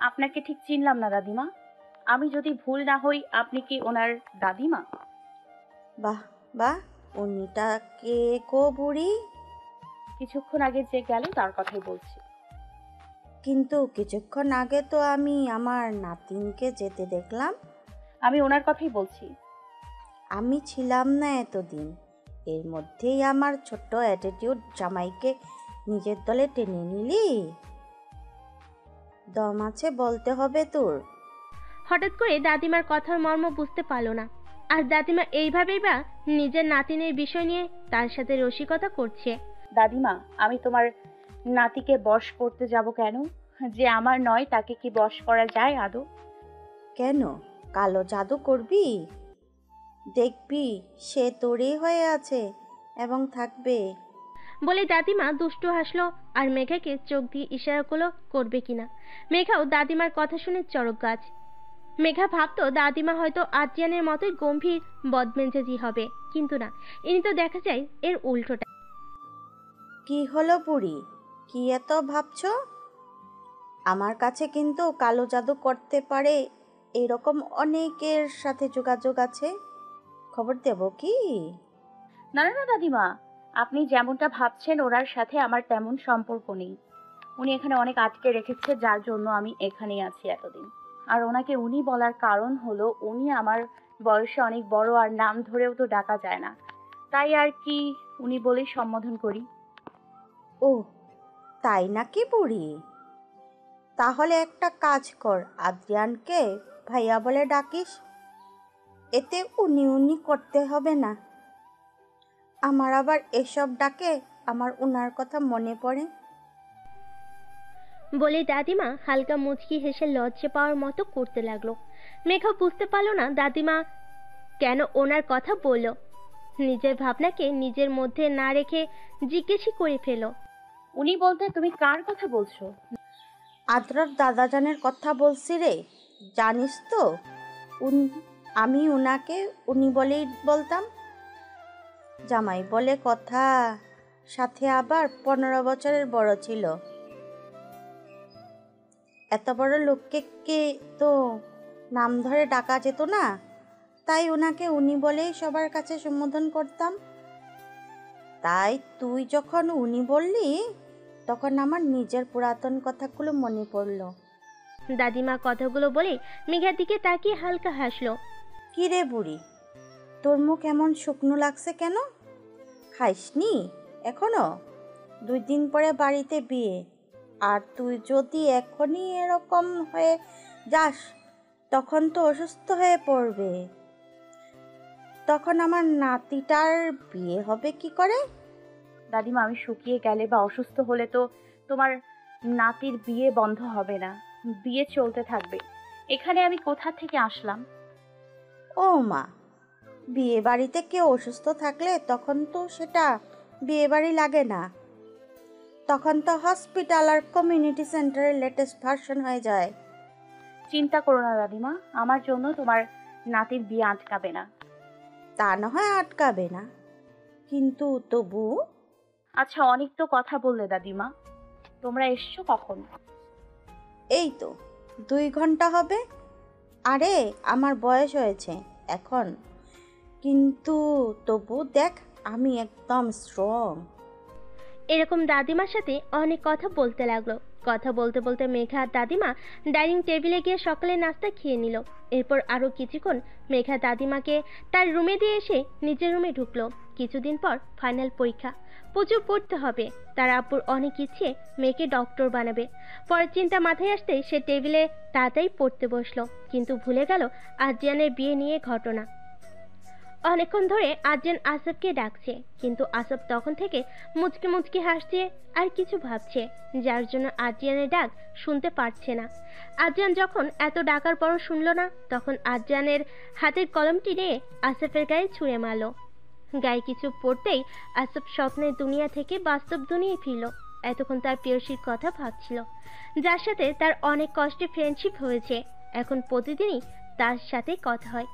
আপনাকে ঠিক চিনলাম না দাদিমা। আমি যদি ভুল না হই, আপনি কি ওনার দাদিমা? বাহ বাহ, উনিটা কে গো বুড়ি? কিছুক্ষণ আগে যে গেল তার কথাই বলছি। কিন্তু কিছুক্ষণ আগে তো আমি আমার নাতিনকে যেতে দেখলাম। আমি ওনার কথাই বলছি। আমি ছিলাম না এতদিন, এর মধ্যেই আমার ছোট্ট অ্যাটিটিউড জামাইকে নিজের দলে টেনে নিলি। দম আছে বলতে হবে তোর। হঠাৎ করে দাদিমার কথার মর্ম বুঝতে পারল না, আর দাদিমা এইভাবেই বা নিজের নাতিনের বিষয় নিয়ে তার সাথে রসিকতা করছে। দাদিমা, আমি তোমার নাতিকে বশ করতে যাব কেন? যে আমার নয় তাকে কি বশ করা যায় আদৌ? কেন কালো জাদু করবি? দেখবি সে তোরই হয়ে আছে এবং থাকবে। বলে দাদিমা দুষ্টু হাসলো আর মেঘাকে চোখ দিয়ে ইশারা করবে কিনা। মেঘাও দাদিমার কথা শুনে চড়ক গাছ। মেঘা ভাবতো দাদিমা হয়তো আদ্রিয়ানের মতোই গম্ভীর বদমেজাজি হবে, কিন্তু না, ইনি তো দেখা যায় এর উল্টোটা। কি হলো বুড়ি, কি এত ভাবছো? আমার কাছে কিন্তু কালো জাদু করতে পারে এরকম অনেকের সাথে যোগাযোগ আছে, খবর দেব কি? না না না দাদিমা, আপনি যেমনটা ভাবছেন ওনার সাথে আমার তেমন সম্পর্ক নেই। উনি এখানে অনেক আটকে রেখেছে, যার জন্য আমি এখানেই আছি এতদিন। আর ওনাকে উনি বলার কারণ হলো উনি আমার বয়সে অনেক বড়, আর নাম ধরেও তো ডাকা যায় না, তাই আর কি উনি বলেই সম্বোধন করি। ও তাই নাকি বুড়ি? তাহলে একটা কাজ কর, আদ্রিয়ানকে ভাইয়া বলে ডাকিস, এতে উনি উনি করতে হবে না। আমার আবার এসব ডাকে আমার উনার কথা মনে পড়ে। বলে দাদিমা হালকা মুচকি হেসে লজ্জা পাওয়ার মতো করতে লাগলো। মেঘা বুঝতে পারলো না দাদিমা কেন ওনার কথা বলল। নিজের ভাবনাকে নিজের মধ্যে না রেখে জিজ্ঞেসই করে ফেলো। উনি বলতে তুমি কার কথা বলছো? আদ্রার দাদাজানের কথা বলছি রে, জানিস তো আমি উনাকে উনি বলেই বলতাম। জামাই বলে কথা, সাথে আবার 15 বছরের বড় ছিল। এত বড় লোককে কে তো নাম ধরে ডাকা যেত না, তাই ওনাকে উনি বলেই সবার কাছে সম্বোধন করতাম। তাই তুই যখন উনি বললি তখন আমার নিজের পুরাতন কথাগুলো মনে পড়ল। দাদিমা কথাগুলো বলে মেঘার দিকে তাকিয়ে হালকা হাসলো। কি রে বুড়ি, তোর মুখ এমন শুকনো লাগছে কেন? খাইসনি এখনো? 2 দিন পরে বাড়িতে বিয়ে, আর তুই যদি এখনই এরকম হয়ে যাস তখন তো অসুস্থ হয়ে পড়বে। তখন আমার নাতিটার বিয়ে হবে কি করে? দাদিমা, আমি শুকিয়ে গেলে বা অসুস্থ হলে তো তোমার নাতির বিয়ে বন্ধ হবে না, বিয়ে চলতে থাকবে। এখানে আমি কোথা থেকে আসলাম? ও মা, বিয়ে বাড়িতে কেউ অসুস্থ থাকলে তখন তো সেটা বিয়ে বাড়ি লাগে না, তখন তো হসপিটাল আর কমিউনিটি সেন্টারের লেটেস্ট ভার্সন হয়ে যায়। চিন্তা করো না দাদিমা, আমার জন্য তোমার নাতির বিয়ে আটকাবে না। তা না হয় আটকাবে না, কিন্তু তবু। আচ্ছা, অনেক তো কথা বললে দাদিমা, তোমরা এসছো কখন? এই তো 2 ঘন্টা হবে। আরে আমার বয়স হয়েছে এখন, কিন্তু তবু দেখ আমি একদম স্ট্রং। এরকম দাদিমার সাথে অনেক কথা বলতে লাগলো। কথা বলতে বলতে মেঘা আর দাদিমা ডাইনিং টেবিলে গিয়ে সকালে নাস্তা খেয়ে নিল। এরপর আরো কিছুক্ষণ মেঘা দাদিমাকে তার রুমে দিয়ে এসে নিজের রুমে ঢুকলো। কিছুদিন পর ফাইনাল পরীক্ষা, প্রচুর পড়তে হবে। তার আব্বুর অনেক ইচ্ছে মেয়েকে ডক্টর বানাবে। পরের চিন্তা মাথায় আসতে সে টেবিলে তাড়াতাড়ি পড়তে বসলো, কিন্তু ভুলে গেল আদ্রিয়ানের বিয়ে নিয়ে ঘটনা। অনেকক্ষণ ধরে আদ্রিয়ান আসফকে ডাকছে, কিন্তু আসফ তখন থেকে মুচকি মুচকি হাসছে আর কিছু ভাবছে, যার জন্য আদ্রিয়ানের ডাক শুনতে পারছে না। আদ্রিয়ান যখন এত ডাকার পরও শুনল না, তখন আদ্রিয়ানের হাতের কলমটি নিয়ে আসফের গায়ে ছুঁড়ে মারল। গায়ে কিছু পড়তেই আসফ স্বপ্নের দুনিয়া থেকে বাস্তব দুনিয়ায় ফিরল। এতক্ষণ তার প্রেয়সীর কথা ভাবছিল, যার সাথে তার অনেক কষ্টে ফ্রেন্ডশিপ হয়েছে। এখন প্রতিদিনই তার সাথে কথা হয়।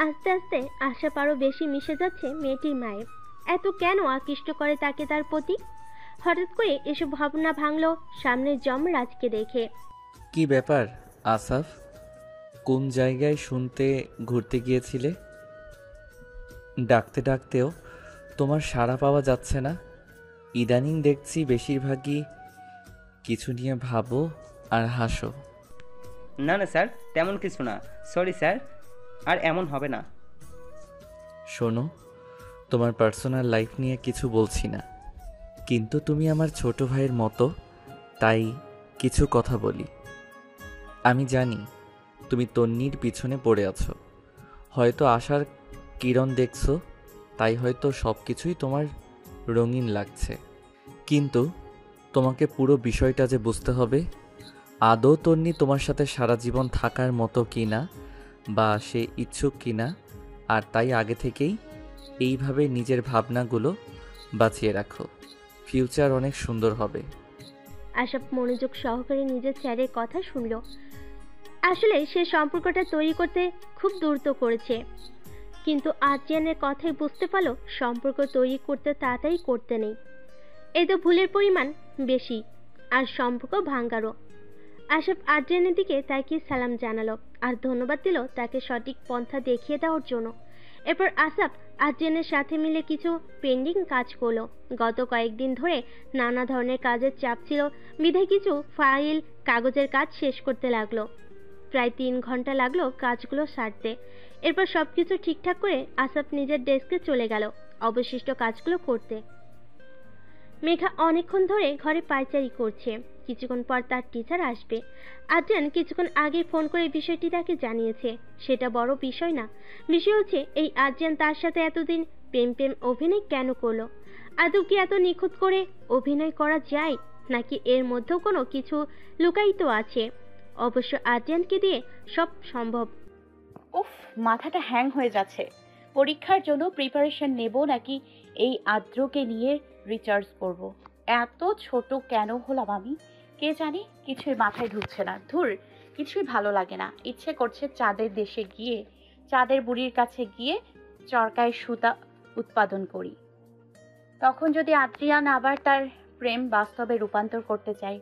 আস্তে আস্তে আশা আরও বেশি মিশে যাচ্ছে মেয়েটির মায়ে। এত কেন আকৃষ্ট করে তাকে তার প্রতি? হঠাৎ করে এসব ভাবনা ভাঙল সামনের যমরাজকে দেখে। কি ব্যাপার আসাফ, কোন জায়গায় শুনতে ঘুরতে গিয়েছিলে? ডাকতে ডাকতেও তোমার সাড়া পাওয়া যাচ্ছে না। ইদানিং দেখছি বেশিরভাগই কিছু নিয়ে ভাবো আর হাসো। না না স্যার, তেমন কিছু না। সরি স্যার, আর এমন হবে না। শোনো, তোমার পার্সোনাল লাইফ নিয়ে কিছু বলছি না, কিন্তু তুমি আমার ছোট ভাইয়ের মতো, তাই কিছু কথা বলি। আমি জানি তুমি তন্নির পিছনে পড়ে আছো, হয়তো আশার কিরণ দেখছো, তাই হয়তো সব কিছুই তোমার রঙিন লাগছে, কিন্তু তোমাকে পুরো বিষয়টা যে বুঝতে হবে। আদৌ তন্নি তোমার সাথে সারা জীবন থাকার মতো কিনা, বা সে ইচ্ছুক কিনা, আর তাই আগে থেকেই এইভাবে নিজের ভাবনাগুলো বাঁচিয়ে রাখো। ফিউচার অনেক সুন্দর হবে। আশাপ মনোযোগ সহকারে নিজের স্যারের কথা শুনল। আসলে সে সম্পর্কটা তৈরি করতে খুব দ্রুত করেছে, কিন্তু আর্জিয়ানের কথাই বুঝতে পারলো সম্পর্ক তৈরি করতে তাড়াতাড়ি করতে নেই। এই তো ভুলের পরিমাণ বেশি, আর সম্পর্ক ভাঙ্গারও। আশাপ আর্জিয়ানের দিকে তাকিয়ে সালাম জানালো আর ধন্যবাদ দিল তাকে সঠিক পন্থা দেখিয়ে দেওয়ার জন্য। এরপর আসাফ আর্জিয়ানের সাথে মিলে কিছু পেন্ডিং কাজ করলো। গত কয়েকদিন ধরে নানা ধরনের কাজের চাপ ছিল, বিধায় কিছু ফাইল কাগজের কাজ শেষ করতে লাগলো। প্রায় 3 ঘন্টা লাগলো কাজগুলো সারতে। এরপর সবকিছু ঠিকঠাক করে আসাফ নিজের ডেস্কে চলে গেল অবশিষ্ট কাজগুলো করতে। মেঘা অনেকক্ষণ ধরে ঘরে পায়চারি করছে। কিছুক্ষণ পর তার টিচার আসবে। আজান কিছুক্ষণ আগে ফোন করে বিষয়টি তাকে জানিয়েছে। সেটা বড় বিষয় না, বিষয় হচ্ছে এই আজান তার সাথে এতদিন প্রেম প্রেম অভিনয় কেন করলো। আদৌ কি এত নিখুঁত করে অভিনয় করা যায়, নাকি এর মধ্যেও কোনো কিছু লুকায়িত আছে? অবশ্য আজানকে দিয়ে সব সম্ভব। উফ, মাথাটা হ্যাং হয়ে যাচ্ছে। পরীক্ষার জন্য প্রিপারেশন নেব নাকি এই আদ্রকে নিয়ে রিচার্জ করব। এত ছোট কেন হলাম আমি, কে জানে। কিছুই মাথায় ঢুকছে না। ধুর, কিছুই ভালো লাগে না। ইচ্ছে করছে চাঁদের দেশে গিয়ে, চাঁদের বুড়ির কাছে গিয়ে চরকায় সুতা উৎপাদন করি। তখন যদি আদ্রিয়ান আবার তার প্রেম বাস্তবে রূপান্তর করতে চায়,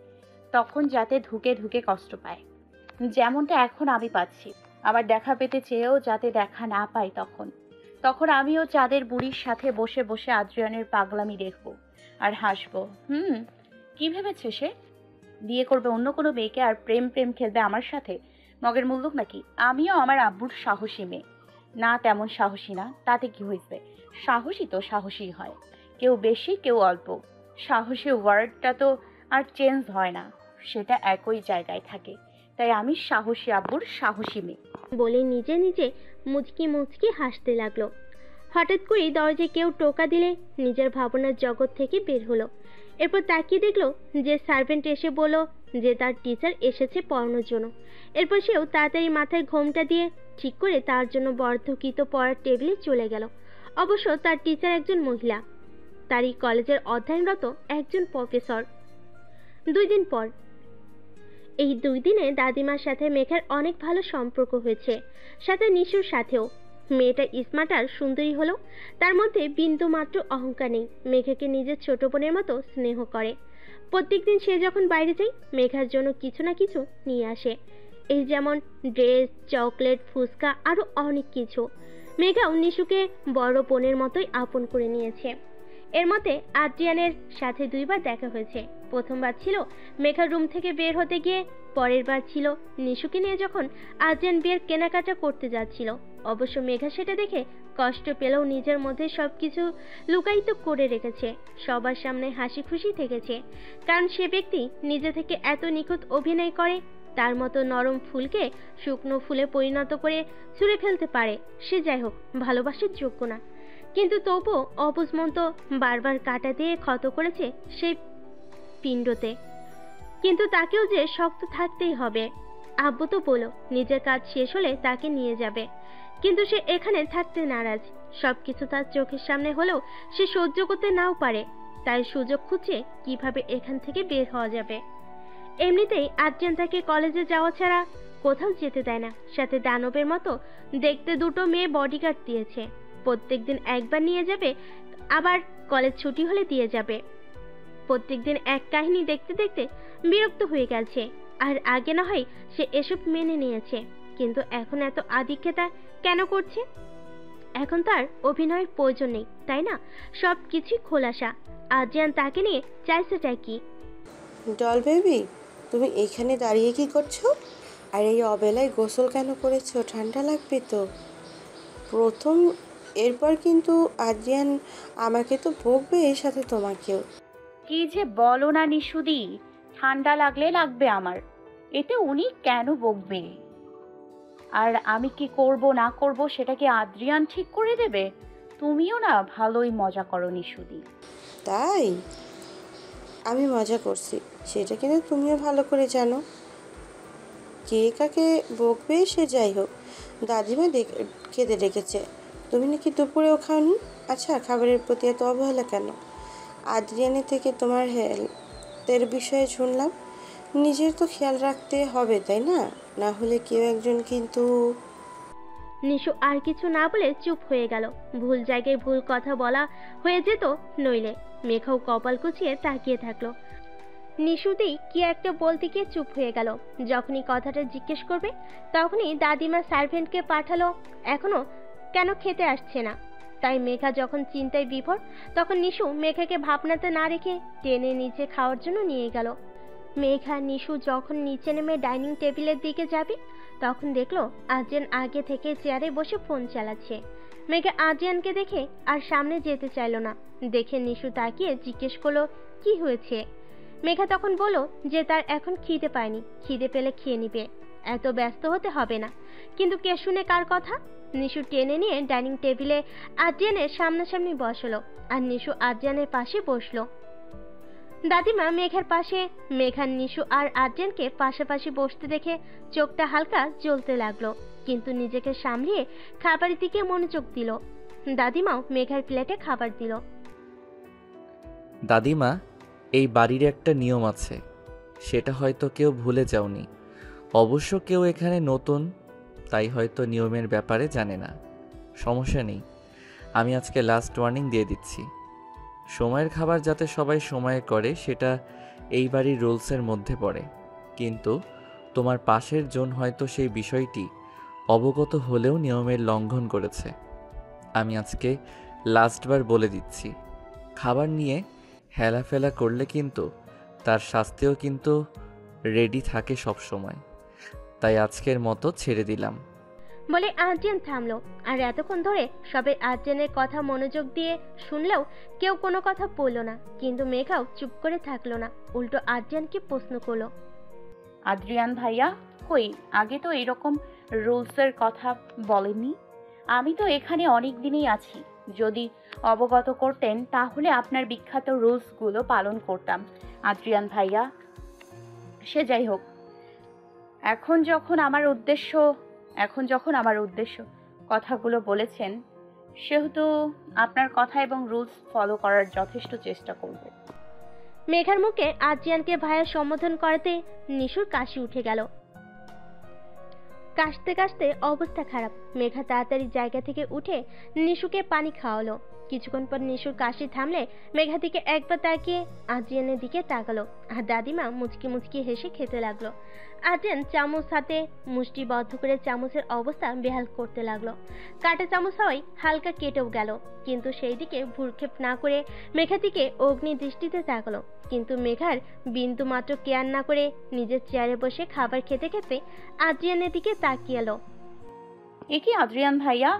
তখন যাতে ধুকে ধুকে কষ্ট পায়, যেমনটা এখন আমি পাচ্ছি। আবার দেখা পেতে চেয়েও যাতে দেখা না পাই, তখন আমিও চাঁদের বুড়ির সাথে বসে বসে আদ্রিয়ানের পাগলামি দেখব আর হাসবো। কি ভেবেছে সে? বিয়ে করবে অন্য কোনো মেয়েকে আর প্রেম প্রেম খেলবে আমার সাথে? মগের মুল্লুক নাকি? আমিও আমার আব্বুর সাহসী মেয়ে না, তেমন সাহসী না। তাতে কি হয়েছে? সাহসী তো সাহসী হয়, কেউ বেশি কেউ অল্প। সাহসী ওয়ার্ডটা তো আর চেঞ্জ হয় না, সেটা একই জায়গায় থাকে। তাই আমি সাহসী আব্বুর সাহসী মেয়ে বলে নিজে নিজে মুচকি মুচকি হাসতে লাগলো। হঠাৎ করেই দরজায় কেউ টোকা দিলে নিজের ভাবনার জগৎ থেকে বের হলো। এরপর তাকিয়ে দেখলো যে সার্ভেন্ট এসে বলল যে তার টিচার এসেছে পড়ানোর জন্য। এরপর সেও তাড়াতাড়ি মাথায় ঘোমটা দিয়ে ঠিক করে তার জন্য বর্ধকৃত পড়ার টেবিলে চলে গেল। অবশ্য তার টিচার একজন মহিলা, তারই কলেজের অধ্যয়নরত একজন প্রফেসর। 2 দিন পর। এই 2 দিনে দাদিমার সাথে মেঘার অনেক ভালো সম্পর্ক হয়েছে, সাথে নিশুর সাথেও। মেয়েটা স্মার্ট আর সুন্দরী হলেও তার মধ্যে বিন্দু মাত্র অহংকার নেই। মেঘাকে নিজের ছোট বোনের মতো স্নেহ করে। প্রত্যেকদিন সে যখন বাইরে যায় মেঘার জন্য কিছু না কিছু নিয়ে আসে, এই যেমন ড্রেস, চকলেট, ফুচকা, আরো অনেক কিছু। মেঘাও নিশুকে বড় বোনের মতোই আপন করে নিয়েছে। এর মধ্যে আদ্রিয়ানের সাথে 2 বার দেখা হয়েছে। প্রথমবার ছিল মেঘার রুম থেকে বের হতে গিয়ে, পরের বার ছিল নিশুকে নিয়ে যখন আদ্রিয়ান বিয়ের কেনাকাটা করতে যাচ্ছিল। অবশ্য মেঘা সেটা দেখে কষ্ট পেলেও নিজের মধ্যে সবকিছু লুকায়িত করে রেখেছে, সবার সামনে হাসি খুশি থেকেছে। কারণ সে ব্যক্তি নিজে থেকে এত নিখুঁত অভিনয় করে, তার মতো নরম ফুলকে শুকনো ফুলে পরিণত করে ছুঁড়ে ফেলতে পারে। সে যাই হোক ভালোবাসার যোগ্য না, কিন্তু তবুও অবুঝমন্ত বারবার কাঁটা দিয়ে ক্ষত করেছে সেই পিণ্ডতে। কিন্তু তাকেও যে শক্ত থাকতেই হবে। আব্বু তো বলো নিজের কাজ শেষ হলে তাকে নিয়ে যাবে, কিন্তু সে এখানে থাকতে নারাজ। সবকিছু তার চোখের সামনে হলেও সে সহ্য করতে নাও পারে, তাই সুযোগ খুঁজছে কিভাবে এখান থেকে বের হওয়া যাবে। এমনিতেই আদ্রিয়ান তাকে কলেজে যাওয়া ছাড়া কোথাও যেতে দেয় না। সাথে দানবের মতো দেখতে 2টো মেয়ে বডিগার্ড দিয়েছে। প্রত্যেকদিন একবার নিয়ে যাবে, আবার কলেজ ছুটি হলে দিয়ে যাবে। প্রত্যেকদিন এক কাহিনী দেখতে দেখতে বিরক্ত হয়ে গেছে। আর আগে না হয় সে এসব মেনে নিয়েছে, কিন্তু এখন এত আদিক্ষেতা কেন করছে? এখন তার অভিনয়ের প্রয়োজন নেই, তাই না? সব কিছুই খোলাসা। আদ্রিয়ান তাকে নিয়ে চাইছেটা কি? ডল বেবি, তুমি এখানে দাঁড়িয়ে কি করছো? আর এই অবেলায় গোসল কেন করেছো? ঠান্ডা লাগবে তো। প্রথম, এরপর কিন্তু আদ্রিয়ান আমাকে তো বকবে, এর সাথে তোমাকেও। কি যে বলো না নিশুদি, ঠান্ডা লাগলে লাগবে আমার, এতে উনি কেন বকবে? আর আমি কি করব না করব সেটা কি আদ্রিয়ান ঠিক করে দেবে? তুমিও না ভালোই মজা করো নিশুদি। তাই আমি মজা করছি, সেটা কিন্তু তুমিও ভালো করে জানো। কে কাকে বকবে সে যাই হোক, দাদিমা খেতে ডেকেছে। তুমি নাকি দুপুরেও খাওনি? আচ্ছা, খাবারের প্রতি এত অবহেলা কেন? আদ্রিয়ানের থেকে তোমার হেলথের বিষয়ে শুনলাম। নিজের তো খেয়াল রাখতে হবে, তাই না? না হলে কেউ একজন কিন্তু। নিশু আর কিছু না বলে চুপ হয়ে গেল। ভুল জায়গায় ভুল কথা বলা হয়ে যেত নইলে। মেঘাও কপাল কুচিয়ে তাকিয়ে থাকলো। নিশুতেই কি একটা বলতে গিয়ে চুপ হয়ে গেল। যখনই কথাটা জিজ্ঞেস করবে তখনই দাদিমা সার্ভেন্টকে পাঠালো এখনো কেন খেতে আসছে না। তাই মেঘা যখন চিন্তায় বিভোর, তখন নিশু মেঘাকে ভাবনাতে না রেখে টেনে নিচে খাওয়ার জন্য নিয়ে গেল। মেঘা নিশু যখন নিচে নেমে ডাইনিং টেবিলের দিকে যাবে তখন দেখলো আদ্রিয়ান আগে থেকে চেয়ারে বসে ফোন চালাচ্ছে। মেঘা আদ্রিয়ানকে দেখে আর সামনে যেতে চাইল না। দেখে নিশু তাকিয়ে জিজ্ঞেস করলো কি হয়েছে। মেঘা তখন বলল যে তার এখন খিদে পায়নি, খিদে পেলে খেয়ে নিবে, এত ব্যস্ত হতে হবে না। কিন্তু কে শুনে কার কথা? নিশু টেনে নিয়ে ডাইনিং টেবিলে আদ্রিয়ানের সামনাসামনি বসলো আর নিশু আদ্রিয়ানের পাশে বসলো। দাদিমা মেঘার পাশে। মেঘা নিশু আর আদ্রিয়ানকে পাশাপাশি বসতে দেখে চোখটা হালকা জ্বলতে লাগলো, কিন্তু নিজেকে সামলিয়ে খাবারের দিকে মনোযোগ দিল। দাদিমাও মেঘার প্লেটে খাবার দিল। দাদিমা, এই বাড়ির একটা নিয়ম আছে, সেটা হয়তো কেউ ভুলে যাওনি। অবশ্য কেউ এখানে নতুন, তাই হয়তো নিয়মের ব্যাপারে জানে না। সমস্যা নেই, আমি আজকে লাস্ট ওয়ার্নিং দিয়ে দিচ্ছি। সময়ের খাবার যাতে সবাই সময়ে করে সেটা এই বাড়ির রুলসের মধ্যে পড়ে, কিন্তু তোমার পাশের জন হয়তো সেই বিষয়টি অবগত হলেও নিয়মের লঙ্ঘন করেছে। আমি আজকে লাস্টবার বলে দিচ্ছি, খাবার নিয়ে হেলাফেলা করলে কিন্তু তার শাস্তিও কিন্তু রেডি থাকে সব সময়। তাই আজকের মতো ছেড়ে দিলাম। বলে আদ্রিয়ান থামলো। আর এতক্ষণ ধরে সবাই আদ্রিয়ানের কথা মনোযোগ দিয়ে শুনলেও কেউ কোনো কথা বলল না। কিন্তু মেঘাও চুপ করে থাকলো না, উল্টো আদ্রিয়ানকে প্রশ্ন করলো। আদ্রিয়ান ভাইয়া কই, আগে তো এরকম রুলসের কথা বলেননি। আমি তো এখানে অনেক দিনই আছি, যদি অবগত করতেন তাহলে আপনার বিখ্যাত রুলসগুলো পালন করতাম। আদ্রিয়ান ভাইয়া, সে যাই হোক, এখন যখন আমার উদ্দেশ্য কথাগুলো বলেছেন, সেহেতু আপনার কথা এবং রুলস ফলো করার যথেষ্ট চেষ্টা করব। মেঘার মুখে আদ্রিয়ানকে ভাইয়া সম্বোধন করাতে নিশুর কাশি উঠে গেল। কাশতে কাশতে অবস্থা খারাপ। মেঘা তাড়াতাড়ি জায়গা থেকে উঠে নিশুকে পানি খাওয়ালো। কিছুক্ষণ পর নিশুর কাশি থামলে মেঘা দিকে একবার তাকিয়ে আদ্রিয়ানের দিকে তাকালো। আর দাদিমা মুচকি মুচকি হেসে খেতে লাগলো। আদ্রিয়ান চামচ হাতে মুষ্টিবদ্ধ করে চামচের অবস্থা বেহাল করতে লাগলো। কাঁটা চামচ হওয়ায় হালকা কেটেও গেল, কিন্তু সেই দিকে ভ্রুক্ষেপ না করে মেঘা দিকে অগ্নি দৃষ্টিতে তাকালো। কিন্তু মেঘার বিন্দু মাত্র কেয়ার না করে নিজের চেয়ারে বসে খাবার খেতে খেতে আদ্রিয়ানের দিকে তাকিয়ে এলো। এ কি আদ্রিয়ান ভাইয়া,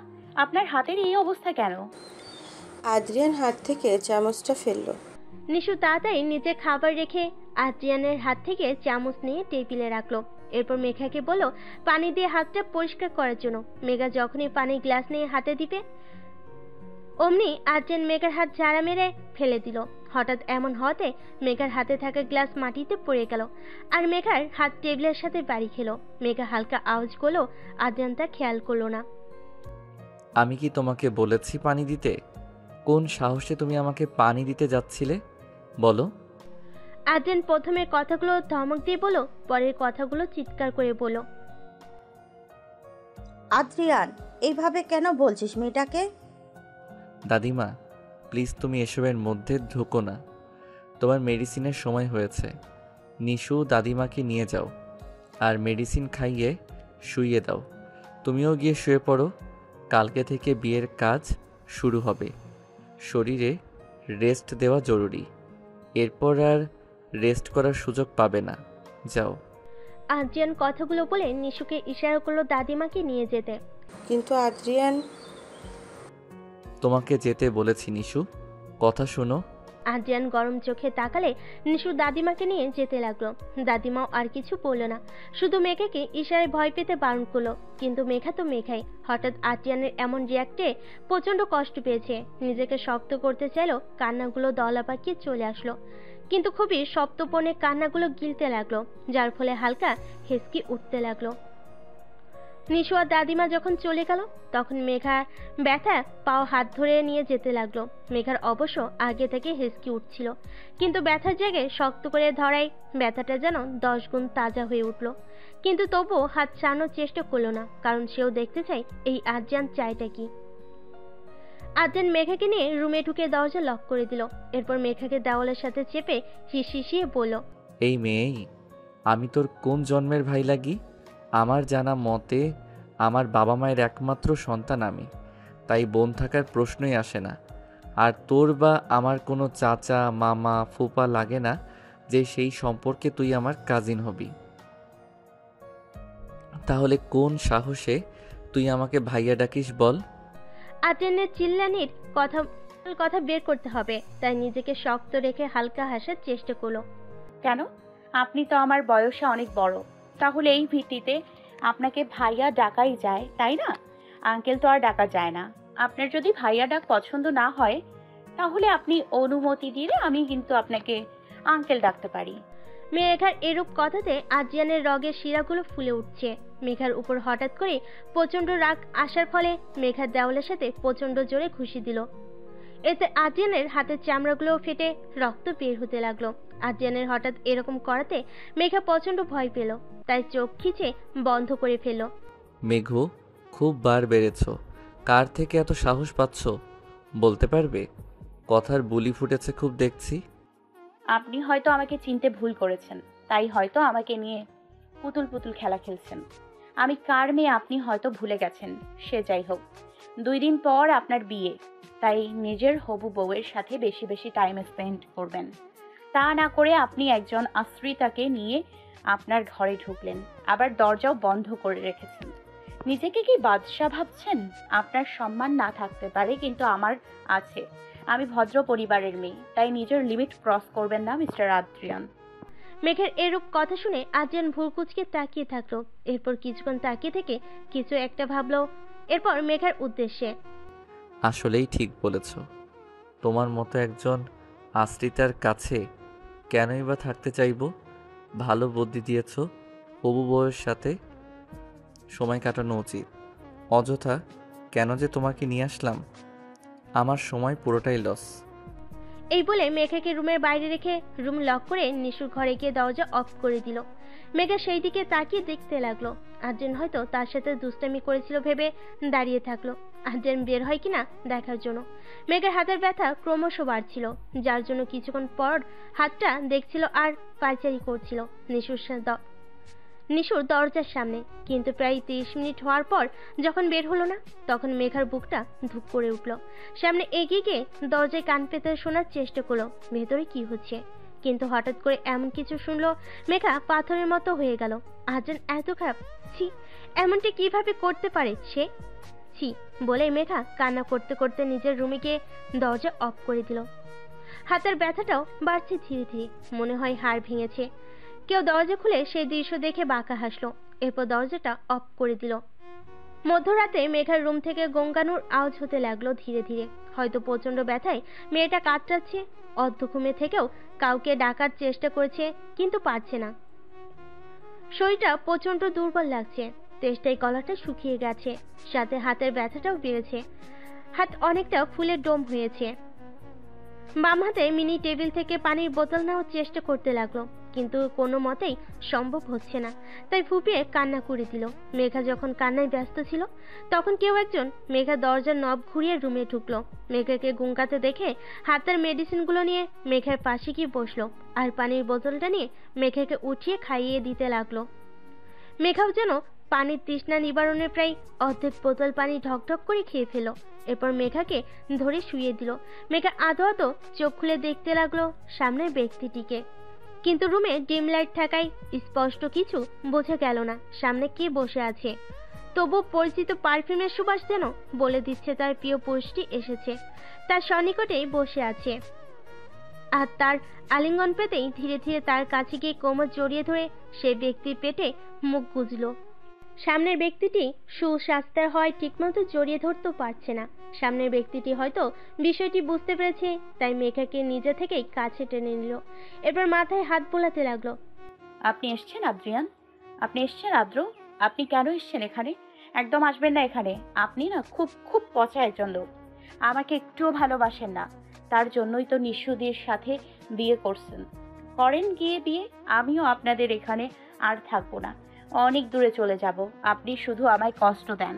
আপনার হাতের এই অবস্থা কেন? আদ্রিয়ান হাত থেকে চামচটা ফেললো। নিশু তাড়াতাড়ি নিজে খাবার রেখে আদ্রিয়ানের হাত থেকে চামচ নিয়ে টেবিলে রাখলো। এরপর মেঘাকে বলল পানি দিয়ে হাতটা পরিষ্কার করার জন্য। মেঘা যখনই পানির গ্লাস নিয়ে হাতে দিবে অমনি আদ্রিয়ান মেঘার হাত ঝাড়া মেরে ফেলে দিল। হঠাৎ এমন হওয়াতে মেঘার হাতে থাকা গ্লাস মাটিতে পড়ে গেল আর মেঘার হাত টেবিলের সাথে বাড়ি খেলো। মেঘা হালকা আওয়াজ করলো, আদ্রিয়ান তা খেয়াল করলো না। আমি কি তোমাকে বলেছি পানি দিতে? কোন সাহসে তুমি আমাকে পানি দিতে যাচ্ছিলে বলো? আদ্রিয়ান প্রথমের কথাগুলো ধমক দিয়ে বলো, পরের কথাগুলো চিৎকার করে বলো। আদ্রিয়ান, এইভাবে কেন বলছিস মেয়েটাকে? দাদিমা, প্লিজ তুমি এসবের মধ্যে ঢোকো না। তোমার মেডিসিনের সময় হয়েছে। নিশু, দাদিমাকে নিয়ে যাও। আর মেডিসিন খাইয়ে শুইয়ে দাও। তুমিও গিয়ে শুয়ে পড়ো। কালকে থেকে বিয়ের কাজ শুরু হবে। শরীরে রেস্ট দেওয়া জরুরি। এরপর আর রেস্ট করার সুযোগ পাবে না। যাও। আদ্রিয়ান কথাগুলো বলে নিশুকে ইশারা করলো দাদিমাকে নিয়ে যেতে। কিন্তু আদ্রিয়ান, তোমাকে যেতে বলেছি নিশু, কথা শোনো। আদ্রিয়ান গরম চোখে তাকালে নিশু দাদিমাকে নিয়ে যেতে লাগলো। দাদিমাও আর কিছু বললো না, শুধু মেঘাকে ইশারায় ভয় পেতে বারণ করলো। কিন্তু মেঘা তো মেঘাই। হঠাৎ আদ্রিয়ানের এমন রিয়াক্টে প্রচন্ড কষ্ট পেয়েছে। নিজেকে শক্ত করতে চাইলো, কান্নাগুলো দলা পাকিয়ে চলে আসলো। কিন্তু খুবই সপ্তপণে কান্নাগুলো গিলতে লাগলো, যার ফলে হালকা হেসকি উঠতে লাগলো। নিশু আর দাদিমা যখন চলে গেল তখন মেঘা ব্যথা পাও হাত ধরে নিয়ে যেতে লাগলো। মেঘার অবশ্য আগে থেকে হেসকি উঠছিল, কিন্তু ব্যথার জায়গায় শক্ত করে ধরায় ব্যথাটা যেন 10 গুণ তাজা হয়ে উঠল। কিন্তু তবুও হাত ছাড়ানোর চেষ্টা করলো না, কারণ সেও দেখতে চায় এই আদ্রিয়ান চায়টা কি। আদ্রিয়ান মেঘাকে নিয়ে রুমে ঢুকে দরজা লক করে দিল। এরপর মেঘাকে দেওয়ালের সাথে চেপে হিসিয়ে বলল, এই মেয়েই, আমি তোর কোন জন্মের ভাই লাগি? আমার জানা মতে আমার বাবা মায়ের একমাত্র সন্তান আমি, তাই বোন থাকার প্রশ্নই আসে না। আর তোর বা আমার কোনো চাচা মামা ফুপা লাগে না যে সেই সম্পর্কে তুই আমার কাজিন হবি। তাহলে কোন সাহসে তুই আমাকে ভাইয়া ডাকিস বল? আদ্রিয়ানের চিল্লানির কথা বের করতে হবে, তাই নিজেকে শক্ত রেখে হালকা হাসার চেষ্টা করলো। কেন? আপনি তো আমার বয়সে অনেক বড়, তাহলে এই ভিত্তিতে আপনাকে ভাইয়া ডাকাই যায়, তাই না? আঙ্কেল তো আর ডাকা যায় না। আপনার যদি ভাইয়া ডাক পছন্দ না হয় তাহলে আপনি অনুমতি দিলে আমি কিন্তু আপনাকে আঙ্কেল ডাকতে পারি। মেঘার এরূপ কথাতে আদ্রিয়ানের রগের শিরাগুলো ফুলে উঠছে। মেঘার উপর হঠাৎ করে প্রচন্ড রাগ আসার ফলে মেঘার দেওয়ালের সাথে প্রচন্ড জোরে ঘুষি দিল। এতে আদ্রিয়ানের হাতের চামড়াগুলো ফেটে রক্ত বের হতে লাগলো। আদ্রিয়ানের হঠাৎ এরকম করাতে মেঘা প্রচন্ড ভয় পেল, তাই চোখ খিচে বন্ধ করে ফেলল। মেঘু, খুব বার বেড়েছ। কার থেকে এত সাহস পাচ্ছ বলতে পারবে? কথার বুলি ফুটেছে খুব দেখছি। আপনি হয়তো আমাকে চিনতে ভুল করেছেন, তাই হয়তো আমাকে নিয়ে পুতুল পুতুল খেলা খেলছেন। আমি কার মেয়ে আপনি হয়তো ভুলে গেছেন। সে যাই হোক, 2 দিন পর আপনার বিয়ে, তাই নিজের হবু বউয়ের সাথে বেশি বেশি টাইম স্পেন্ড করবেন। তা না করে আপনি একজন আশ্রিতাকে নিয়ে আপনার ঘরে ঢুকলেন, আবার দরজাও বন্ধ করে রেখেছেন। নিজেকে কি বাদশা ভাবছেন? আপনার সম্মান না থাকতে পারে, কিন্তু আমার আছে। আমি ভদ্র পরিবারের মেয়ে, তাই নিজের লিমিট ক্রস করবেন না মিস্টার আদ্রিয়ান। মেঘের এরূপ কথা শুনে আদ্রিয়ান ভুরকুচকে তাকিয়ে থাকলো। এরপর কিছুক্ষণ তাকিয়ে থেকে কিছু একটা ভাবলো। এরপর মেঘার উদ্দেশ্যে, আসলেই ঠিক বলেছ। তোমার মতো একজন আশ্রিতার কাছে কেনই বা থাকতে চাইব? ভালো বুদ্ধি দিয়েছ। হবু বউয়ের সাথে সময় কাটানো উচিত। অযথা কেন যে তোমাকে নিয়ে আসলাম, আমার সময় পুরোটাই লস। এই বলে মেঘাকে রুমের বাইরে রেখে রুম লক করে নিশুর ঘরে গিয়ে দরজা অফ করে দিল। মেঘা সেই দিকে তাকিয়ে দেখতে লাগলো। আদ্রিয়ান হয়তো তার সাথে দুষ্টামি করেছিল ভেবে দাঁড়িয়ে থাকলো আদ্রিয়ান বের হয় কিনা দেখার জন্য। মেঘার হাতের ব্যথা ক্রমশ বাড়ছিল, যার জন্য কিছুক্ষণ পর হাতটা দেখছিল আর পায়চারি করছিল নিশুর দরজার সামনে। কিন্তু প্রায় 30 মিনিট হওয়ার পর যখন বের হলো না, তখন মেঘার বুকটা ধুপ করে উঠল। সামনে এগিয়ে গিয়ে দরজায় কান পেতে শোনার চেষ্টা করলো ভেতরে কি হচ্ছে, কিন্তু হঠাৎ করে এমন কিছু শুনলো মেঘা পাথরের মতো হয়ে গেল। আদ্রিয়ান এত খারাপ, ছি, এমনটি কিভাবে করতে পারে সে, ছি বলে মেঘা কান্না করতে করতে নিজের রুমে গিয়ে দরজা অফ করে দিল। হাতের ব্যথাটাও বাড়ছে ধীরে ধীরে, মনে হয় হাড় ভেঙেছে। কেউ দরজা খুলে সেই দৃশ্য দেখে বাঁকা হাসলো, এরপর দরজাটা অফ করে দিল। মধ্যরাতে মেঘার রুম থেকে গঙ্গানুর আওয়াজ হতে লাগলো ধীরে ধীরে। হয়তো প্রচন্ড ব্যথায় মেয়েটা কাতরাচ্ছে। অর্ধ ঘুমে থেকেও কাউকে ডাকার চেষ্টা করেছে, কিন্তু পারছে না। শরীরটা প্রচন্ড দুর্বল লাগছে, তেষ্টায় গলাটা শুকিয়ে গেছে, সাথে হাতের ব্যথাটাও বেড়েছে। হাত অনেকটা ফুলের ডোম হয়েছে। বাম হাতে মিনি টেবিল থেকে পানির বোতল নেওয়ার চেষ্টা করতে লাগলো, কিন্তু কোনো মতেই সম্ভব হচ্ছে না, তাই ফুপিয়ে কান্না করে দিল। মেঘা যখন কান্নায় ব্যস্ত ছিল, তখন কেউ একজন মেঘা দরজার নব ঘুরিয়ে রুমে ঢুকলো। মেঘাকে গুঙ্গাতে দেখে হাতের মেডিসিনগুলো নিয়ে মেঘার পাশে গিয়ে বসলো আর পানির বোতলটা নিয়ে মেঘাকে উঠিয়ে খাইয়ে দিতে লাগলো। মেঘাও যেন পানির তৃষ্ণা নিবারণের প্রায় অর্ধেক বোতল পানি ঢকঢক করে খেয়ে ফেল। এরপর মেঘাকে ধরে শুইয়ে দিল। মেঘা আদো আদো চোখ খুলে দেখতে লাগলো সামনের ব্যক্তিটিকে, কিন্তু রুমে ডিম লাইট থাকায় স্পষ্ট কিছু বোঝা গেল না সামনে কে বসে আছে। তবু পরিচিত পারফিউমের সুবাস যেন বলে দিচ্ছে তার প্রিয় পুরুষটি এসেছে, তার সন্নিকটেই বসে আছে। আর তার আলিঙ্গন পেতেই ধীরে ধীরে তার কাছে গিয়ে কোমর জড়িয়ে ধরে সে ব্যক্তির পেটে মুখ গুজল। সামনের ব্যক্তিটি সুস্বাস্থ্যের হয় ঠিকমতো জড়িয়ে ধরতেও পারছে না। সামনের ব্যক্তিটি হয়তো বিষয়টি বুঝতে পেরেছে, তাই মেঘাকে নিজে থেকেই কাছে টেনে নিল। এবার মাথায় হাত বোলাতে লাগলো। আপনি এসছেন আদ্রিয়ান? আপনি এসছেন আদ্র? আপনি কেন এসছেন এখানে? একদম আসবেন না এখানে। আপনি না খুব খুব পচা একজন লোক। আমাকে একটুও ভালোবাসেন না, তার জন্যই তো নিঃসুদির সাথে বিয়ে করেন গিয়ে বিয়ে। আমিও আপনাদের এখানে আর থাকবো না, অনেক দূরে চলে যাব। আপনি শুধু আমায় কষ্ট দেন।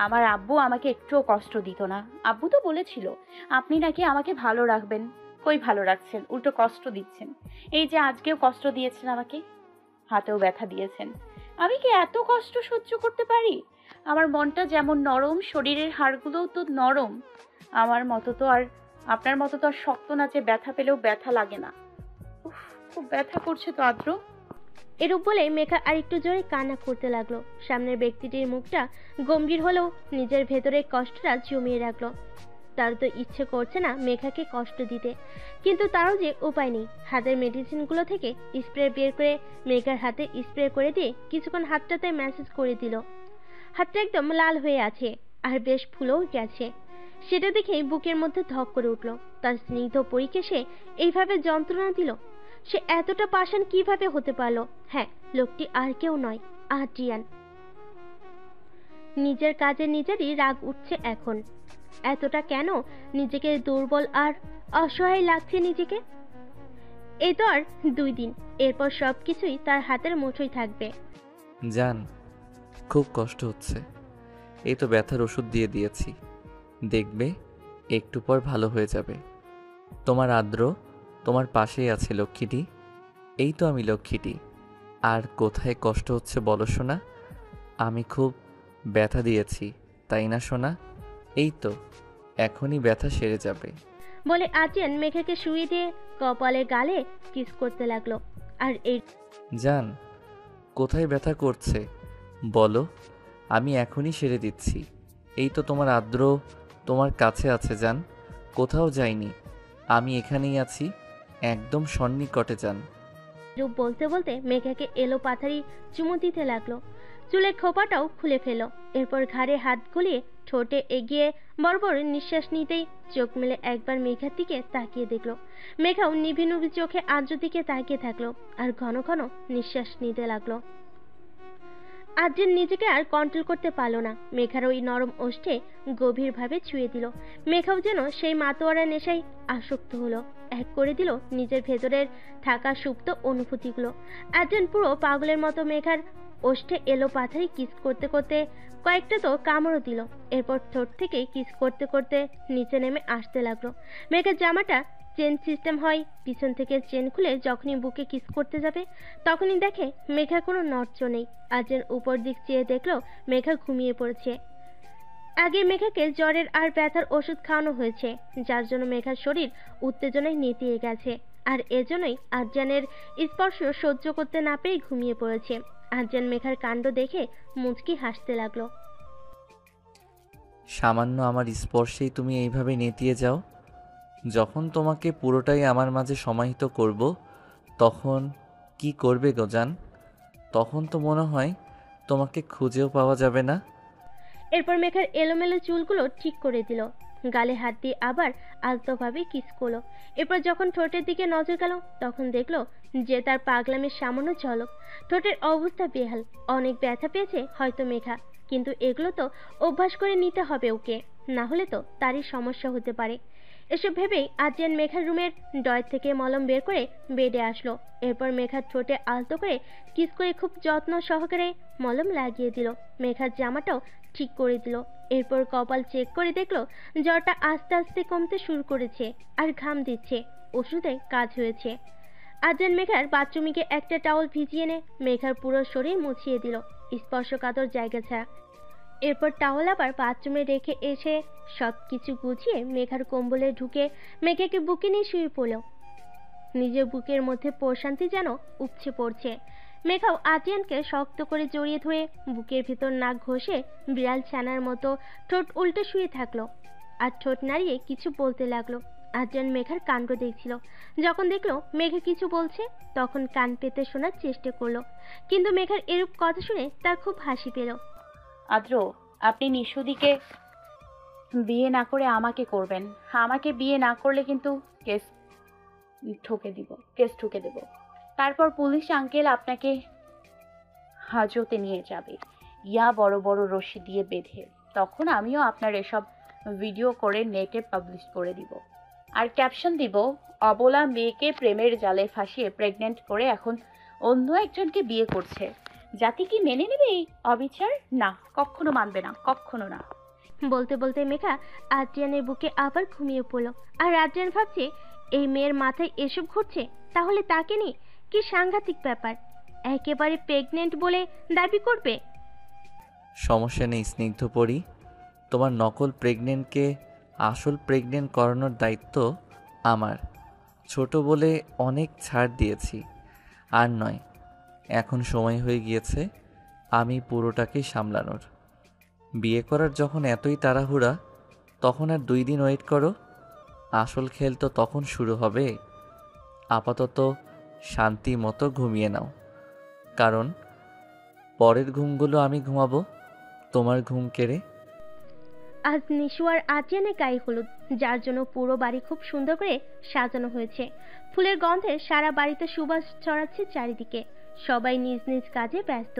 আমার আব্বু আমাকে একটুও কষ্ট দিত না। আব্বু তো বলেছিল আপনি নাকি আমাকে ভালো রাখবেন। কই ভালো রাখছেন, উল্টো কষ্ট দিচ্ছেন। এই যে আজকেও কষ্ট দিয়েছেন আমাকে, হাতেও ব্যথা দিয়েছেন। আমি কি এত কষ্ট সহ্য করতে পারি? আমার মনটা যেমন নরম, শরীরের হাড়গুলোও তো নরম। আমার মতো তো আর আপনার মতো তো আর শক্ত না যে ব্যথা পেলেও ব্যথা লাগে না। উফ, খুব ব্যথা করছে তো আদ্র। এরূপ বলে মেঘা আরেকটু জোরে কান্না করতে লাগলো। সামনের ব্যক্তিটির মুখটা গম্ভীর হলেও নিজের ভেতরে কষ্টটা জমিয়ে রাখলো। তার তো ইচ্ছে করছে না মেঘাকে কষ্ট দিতে, কিন্তু তারও যে উপায় নেই। হাতের মেডিসিনগুলো থেকে স্প্রে বের করে মেঘার হাতে স্প্রে করে দিয়ে কিছুক্ষণ হাতটাতে ম্যাসেজ করে দিল। হাতটা একদম লাল হয়ে আছে আর বেশ ফুলেও গেছে। সেটা দেখে বুকের মধ্যে ধক করে উঠল। তার স্নিগ্ধ পরীকে সে এইভাবে যন্ত্রণা দিল। সে এতটা পাষাণ কিভাবে হতে পারলো? হ্যাঁ, লোকটি আর কেউ নয়, আদ্রিয়ান। নিজের কাজে নিজেরই রাগ উঠছে এখন। এতটা কেন নিজেকে দুর্বল আর অসহায় লাগছে নিজেকে। এই তো আর 2 দিন, এরপর সবকিছুই তার হাতের মুঠোয় থাকবে। জান, খুব কষ্ট হচ্ছে। এই তো ব্যথার ওষুধ দিয়ে দিয়েছি, দেখবে একটু পর ভালো হয়ে যাবে। তোমার আদ্র তোমার পাশেই আছে লক্ষ্মীটি। এই তো আমি লক্ষ্মীটি। আর কোথায় কষ্ট হচ্ছে বলো সোনা? আমি খুব ব্যথা দিয়েছি তাই না সোনা? এই তো এখনই ব্যথা সেরে যাবে। বলে আদ্রিয়ান মেঘাকে শুয়ে দিয়ে কপালে গালে কিস করতে লাগলো। আর এই জান, কোথায় ব্যথা করছে বলো, আমি এখনই সেরে দিচ্ছি। এই তো তোমার আদ্র তোমার কাছে আছে জান, কোথাও যাইনি, আমি এখানেই আছি, একদম সন্নিকটে যান। রূপ বলতে বলতে মেঘাকে এলো পাথারি চুমু দিতে লাগলো। চুলের খোপাটাও খুলে ফেল। এরপর ঘাড়ে হাত গুলিয়ে ঠোঁটে এগিয়ে বড়বড় নিঃশ্বাস নিতেই চোখ মেলে একবার মেঘার দিকে তাকিয়ে দেখলো। মেঘাও নিভি নিভি চোখে আদ্রের দিকে তাকিয়ে থাকলো আর ঘন ঘন নিঃশ্বাস নিতে লাগলো। আদ্রিয়ান নিজেকে আর কন্ট্রোল করতে পারলো না। মেঘার ওই নরম ওষ্ঠে গভীরভাবে ছুঁয়ে দিল। মেঘাও যেন সেই মাতোয়ারা নেশায় আসক্ত হলো, এক করে দিল নিজের ভেতরের থাকা সুপ্ত অনুভূতিগুলো। আদ্রিয়ান পুরো পাগলের মতো মেঘার ওষ্ঠে এলো পাথারি কিস করতে করতে কয়েকটা তো কামড়ও দিল। এরপর ঠোঁট থেকে কিস করতে করতে নিচে নেমে আসতে লাগলো। মেঘার জামাটা চেন সিস্টেম হয়, পিছন থেকে চেন খুলে যখনই বুকে কিস করতে যাবে তখনই দেখে মেঘার কোনো নড়চড় নেই। আদ্রিয়ান উপর দিক চেয়ে দেখলো মেঘা ঘুমিয়ে পড়েছে। আগে মেঘাকে জ্বরের আর ব্যথার ওষুধ খাওয়ানো হয়েছে, যার জন্য মেঘার শরীর উত্তেজনায় নেতিয়ে গেছে। আর এজন্যই আদ্রিয়ানের স্পর্শ সহ্য করতে না পেরে ঘুমিয়ে পড়েছে। আদ্রিয়ান মেঘার কাণ্ড দেখে মুচকি হাসতে লাগলো। সামান্য আমার স্পর্শেই তুমি এইভাবে নেতিয়ে যাও? যখন তোমাকে পুরোটাই আমার মাঝে সমাহিত করব তখন কি করবে গো জান? তখন তো মনে হয় তোমাকে খুঁজেও পাওয়া যাবে না। এরপর মেঘার এলোমেলো চুলগুলো ঠিক করে দিল, গালে হাত দিয়ে আবার আলতোভাবে কিস করলো। এরপর যখন ঠোঁটের দিকে নজর গেল তখন দেখলো যে তার পাগলামের সামান্য ঝলক। ঠোঁটের অবস্থা বেহাল, অনেক ব্যথা পেয়েছে হয়তো মেঘা, কিন্তু এগুলো তো অভ্যাস করে নিতে হবে ওকে, না হলে তো তারই সমস্যা হতে পারে। এসব ভেবেই আদ্রিয়ান মেঘার রুমের ড্রয়ার থেকে মলম বের করে বেডে আসলো। এরপর মেঘার ঠোঁটে আলতো করে কিস করে খুব যত্ন সহকারে মলম লাগিয়ে দিল। মেঘার জামাটাও ঠিক করে দিল। এরপর কপাল চেক করে দেখলো জ্বরটা আস্তে আস্তে কমতে শুরু করেছে আর ঘাম দিচ্ছে, ওষুধে কাজ হয়েছে। আদ্রিয়ান মেঘার বাথরুমে গিয়ে একটা টাওয়াল ভিজিয়ে এনে মেঘার পুরো শরীর মুছিয়ে দিল, স্পর্শকাতর জায়গা ছাড়া। এরপর টাওয়াল আবার বাথরুমে রেখে এসে সবকিছু গুছিয়ে মেঘার কম্বলে ঢুকে মেঘাকে বুকে নিয়ে শুয়ে পড়ল। নিজের বুকের মধ্যে প্রশান্তি যেন উপচে পড়ছে। মেঘাও আদ্রিয়ানকে শক্ত করে জড়িয়ে ধরে বুকের ভিতর নাক ঘষে বিড়াল ছানার মতো ঠোঁট উল্টে শুয়ে থাকলো আর ঠোঁট নাড়িয়ে কিছু বলতে লাগলো। আদ্রিয়ান মেঘার কাণ্ড দেখছিল। যখন দেখলো মেঘা কিছু বলছে তখন কান পেতে শোনার চেষ্টা করলো, কিন্তু মেঘার এরূপ কথা শুনে তার খুব হাসি পেল। আদ্র, আপনি নিশুদিকে বিয়ে না করে আমাকে করবেন। আমাকে বিয়ে না করলে কিন্তু কেস ঠুকে দেব। তারপর পুলিশ আঙ্কেল আপনাকে হাজতে নিয়ে যাবে, বড় বড় রশি দিয়ে বেঁধে। তখন আমিও আপনার এসব ভিডিও করে নেটে পাবলিশ করে দিব, আর ক্যাপশন দিব, অবলা মেয়েকে প্রেমের জালে ফাঁসিয়ে প্রেগনেন্ট করে এখন অন্য একজনকে বিয়ে করছে। জাতি কি মেনে নেবে এই অবিচার? না, কখনো মানবে না, কখনো না। বলতে বলতে মেঘা আদ্রিয়ানের বুকে আবার ঘুমিয়ে পড়ল। আর আদ্রিয়ান ভাবছে, এই মেয়ের মাথায় এসব ঘুরছে, তাহলে তাকে নিয়ে কি সাংঘাতিক ব্যাপার, একেবারে প্রেগনেন্ট বলে দাবি করবে। সমস্যা নেই স্নিগ্ধ পরি, তোমার নকল প্রেগনেন্টকে আসল প্রেগনেন্ট করানোর দায়িত্ব আমার। ছোট বলে অনেক ছাড় দিয়েছি, আর নয়, এখন সময় হয়ে গিয়েছে আমি পুরোটাকে সামলানোর। বিয়ে করার যখন এতই তাড়াহুড়া, তখন আর 2 দিন ওয়েট করো, আসল খেল তো তখন শুরু হবে। আপাতত শান্তি মতো ঘুমিয়ে নাও, কারণ পরের ঘুমগুলো আমি ঘুমাবো তোমার ঘুম কেড়ে। আজ নিশু আর আদ্রিয়ানের গায়ে হলুদ, যার জন্য পুরো বাড়ি খুব সুন্দর করে সাজানো হয়েছে। ফুলের গন্ধে সারা বাড়িতে সুবাস ছড়াচ্ছে চারিদিকে। সবাই নিজ নিজ কাজে ব্যস্ত,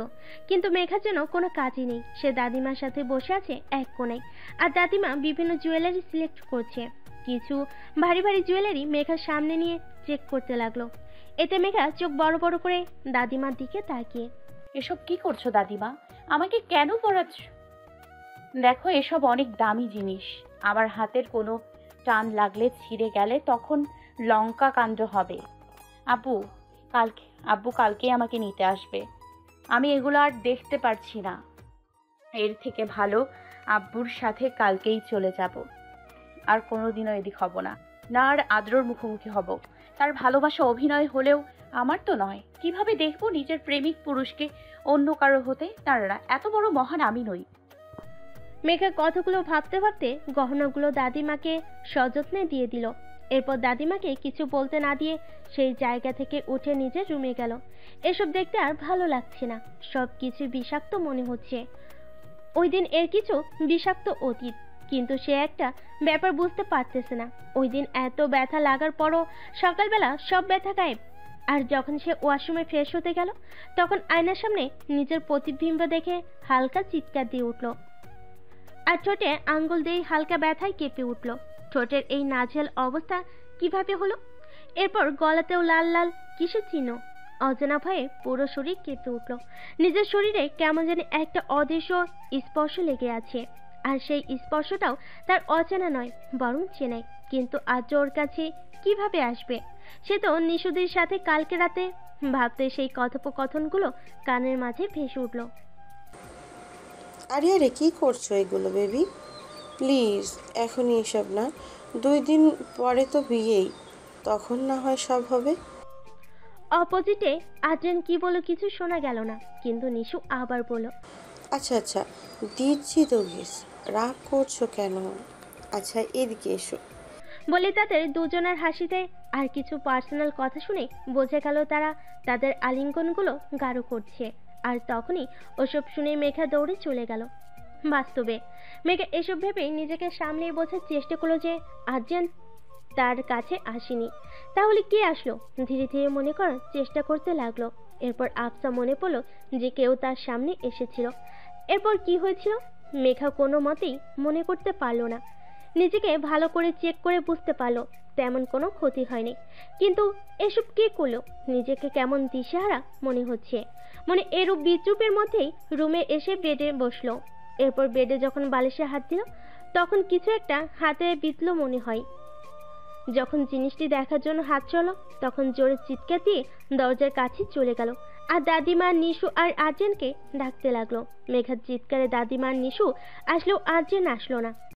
কিন্তু মেঘার যেন কোনো কাজই নেই। সে দাদিমার সাথে বসে আছে এক কোণে, আর দাদিমা বিভিন্ন জুয়েলারি সিলেক্ট করছে। কিছু ভারী ভারী জুয়েলারি মেঘার সামনে নিয়ে চেক করতে লাগলো। এতে মেঘা চোখ বড় বড় করে দাদিমার দিকে তাকিয়ে, এসব কি করছো দাদিমা? আমাকে কেন পড়াচ্ছ? দেখো, এসব অনেক দামি জিনিস, আমার হাতের কোনো টান লাগলে ছিঁড়ে গেলে তখন লঙ্কা কাণ্ড হবে। আব্বু কালকে আমাকে নিতে আসবে। আমি এগুলো আর দেখতে পারছি না। এর থেকে ভালো আব্বুর সাথে কালকেই চলে যাব, আর কোনোদিনও এদিক হব না। না আর আদ্রর মুখোমুখি হব। তার ভালোবাসা অভিনয় হলেও আমার তো নয়। কিভাবে দেখবো নিজের প্রেমিক পুরুষকে অন্য কারো হতে? তারা এত বড় মহান আমি নই। মেঘা কথাগুলো ভাবতে ভাবতে গহনাগুলো দাদিমাকে সযত্নে দিয়ে দিল। এরপর দাদিমাকে কিছু বলতে না দিয়ে সেই জায়গা থেকে উঠে নিজের রুমে গেল। এসব দেখতে আর ভালো লাগছে না, সব কিছু বিষাক্ত মনে হচ্ছে। ওই দিন এর কিছু বিষাক্ত অতীত, কিন্তু সে একটা ব্যাপার বুঝতে পারতেছে না। ওই দিন এত ব্যথা লাগার পরও সকালবেলা সব ব্যথা গায়েব। আর যখন সে ওয়াশরুমে ফ্রেশ হতে গেল, তখন আয়নার সামনে নিজের প্রতিবিম্ব দেখে হালকা চিৎকার দিয়ে উঠল, আর ঠোঁটে আঙ্গুল দিয়ে হালকা ব্যথায় কেঁপে উঠল। ঠোঁটের এই নাজেহাল অবস্থা কিভাবে হলো? এরপর গলাতেও লাল লাল কিসের চিহ্ন। অজানা ভয়ে পুরো শরীর কেঁপে উঠল। নিজের শরীরে কেমন জানি একটা অদৃশ্য স্পর্শ লেগে আছে, আর সেই স্পর্শটাও তার অচেনা নয়, বরং চেনাই। কিন্তু আজ ওর কাছে কিভাবে আসবে? সে তো নিশুদির সাথে কালকে রাতে। ভাবতে সেই কথোপকথনগুলো কানের মাঝে ভেসে উঠল। আরে আরে কী করছো এগুলো বেবি? প্লিজ এখনই এসব না, 2 দিন পরে তো বিয়েই, তখন না হয় সব হবে। অপোজিটে আদ্রিয়ান কি বলো কিছু শোনা গেল না, কিন্তু নিশু আবার বলল, আচ্ছা দিচ্ছি তো গেস, রাগ করছো কেন? আচ্ছা এদিকে এসো। বলে তাদের দুজনের হাসিতে আর কিছু পার্সোনাল কথা শুনে বোঝা গেল তারা তাদের আলিঙ্গনগুলো গাঢ় করছে। আর তখনই ওসব শুনে মেঘা দৌড়ে চলে গেল। বাস্তবে মেঘা এসব ভেবে নিজেকে সামনে বোঝার চেষ্টা করলো যে আদ্রিয়ান তার কাছে আসেনি, তাহলে কে আসলো? ধীরে ধীরে মনে করার চেষ্টা করতে লাগলো। এরপর আফসা মনে পড়লো যে কেউ তার সামনে এসেছিল। এরপর কি হয়েছিল মেঘা কোনো মতেই মনে করতে পারলো না। নিজেকে ভালো করে চেক করে বুঝতে পারলো তেমন কোনো ক্ষতি হয়নি, কিন্তু এসব কে করলো? নিজেকে কেমন দিশেহারা মনে হচ্ছে। মনে এরূপ বিদ্রুপের মধ্যেই রুমে এসে বেডে বসলো। এরপর বেডে যখন বালিশে হাত দিল, তখন কিছু একটা হাতে বিঁধল মনে হয়। যখন জিনিসটি দেখার জন্য হাত চলো তখন জোরে চিৎকার দিয়ে দরজার কাছে চলে গেল আর দাদিমা, নিশু আর আর্যেনকে ডাকতে লাগলো। মেঘার চিৎকারে দাদিমা আর নিশু আসলেও আর্যেন আসলো না।